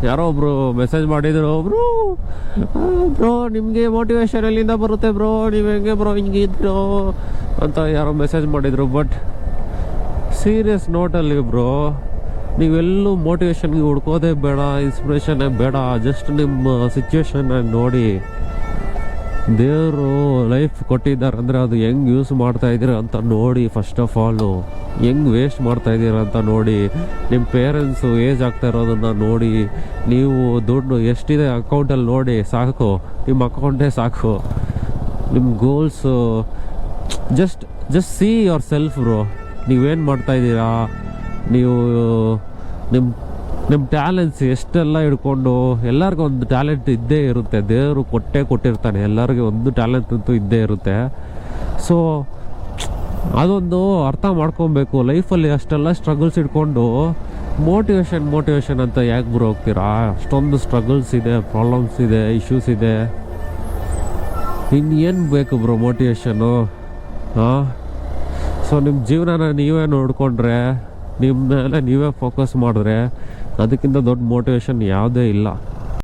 ಯಾರೋ ಒಬ್ರು ಮೆಸೇಜ್ ಮಾಡಿದ್ರು, ಬ್ರೋ ನಿಮಗೆ ಮೋಟಿವೇಶನ್ ಎಲ್ಲಿಂದ ಬರುತ್ತೆ ಬ್ರೋ, ನೀವು ಹೆಂಗೆ ಬ್ರೋ ಹಿಂಗಿದ್ರು ಅಂತ ಯಾರೋ ಮೆಸೇಜ್ ಮಾಡಿದ್ರು. ಬಟ್ ಸೀರಿಯಸ್ ನೋಟಲ್ಲಿ ಬ್ರೋ, ನೀವೆಲ್ಲೂ ಮೋಟಿವೇಶನ್ಗೆ ಹುಡ್ಕೋದೇ ಬೇಡ, ಇನ್ಸ್ಪಿರೇಷನ್ನೇ ಬೇಡ. ಜಸ್ಟ್ ನಿಮ್ಮ ಸಿಚುವೇಶನ್ ನೋಡಿ, ದೇವರು ಲೈಫ್ ಕೊಟ್ಟಿದ್ದಾರೆ ಅಂದರೆ ಅದು ಹೆಂಗೆ ಯೂಸ್ ಮಾಡ್ತಾ ಇದ್ದೀರ ಅಂತ ನೋಡಿ. ಫಸ್ಟ್ ಆಫ್ ಆಲು ಹೆಂಗೆ ವೇಸ್ಟ್ ಮಾಡ್ತಾ ಇದ್ದೀರ ಅಂತ ನೋಡಿ. ನಿಮ್ಮ ಪೇರೆಂಟ್ಸು ಏಜ್ ಆಗ್ತಾ ಇರೋದನ್ನು ನೋಡಿ, ನೀವು ದುಡ್ಡು ಎಷ್ಟಿದೆ ಅಕೌಂಟಲ್ಲಿ ನೋಡಿ ಸಾಕು, ನಿಮ್ಮ ಅಕೌಂಟೇ ಸಾಕು. ನಿಮ್ಮ goals just see your self bro. ನೀವೇನು ಮಾಡ್ತಾಯಿದ್ದೀರಾ, ನೀವು ನಿಮ್ಮ ಟ್ಯಾಲೆಂಟ್ಸ್ ಎಷ್ಟೆಲ್ಲ ಹಿಡ್ಕೊಂಡು, ಎಲ್ಲರಿಗೂ ಒಂದು ಟ್ಯಾಲೆಂಟ್ ಇದ್ದೇ ಇರುತ್ತೆ, ದೇವರು ಕೊಟ್ಟಿರ್ತಾನೆ, ಎಲ್ಲರಿಗೂ ಒಂದು ಟ್ಯಾಲೆಂಟ್ ಅಂತೂ ಇದ್ದೇ ಇರುತ್ತೆ. ಸೊ ಅದೊಂದು ಅರ್ಥ ಮಾಡ್ಕೊಬೇಕು. ಲೈಫಲ್ಲಿ ಅಷ್ಟೆಲ್ಲ ಸ್ಟ್ರಗಲ್ಸ್ ಇಟ್ಕೊಂಡು ಮೋಟಿವೇಶನ್ ಅಂತ ಯಾಕೆ ಬ್ರೋ ಹೋಗ್ತೀರಾ? ಅಷ್ಟೊಂದು ಸ್ಟ್ರಗಲ್ಸ್ ಇದೆ, ಪ್ರಾಬ್ಲಮ್ಸ್ ಇದೆ, ಇಶ್ಯೂಸ್ ಇದೆ, ಇನ್ನೇನು ಬೇಕು ಬ್ರೋ ಮೋಟಿವೇಶನ್ನು? ಸೊ ನಿಮ್ಮ ಜೀವನನ ನೀವೇ ನೋಡಿಕೊಂಡ್ರೆ, ನಿಮ್ಮ ಮೇಲೆ ನೀವೇ ಫೋಕಸ್ ಮಾಡಿದ್ರೆ ಅದಕ್ಕಿಂತ ದೊಡ್ಡ ಮೋಟಿವೇಶನ್ ಯಾವುದೇ ಇಲ್ಲ.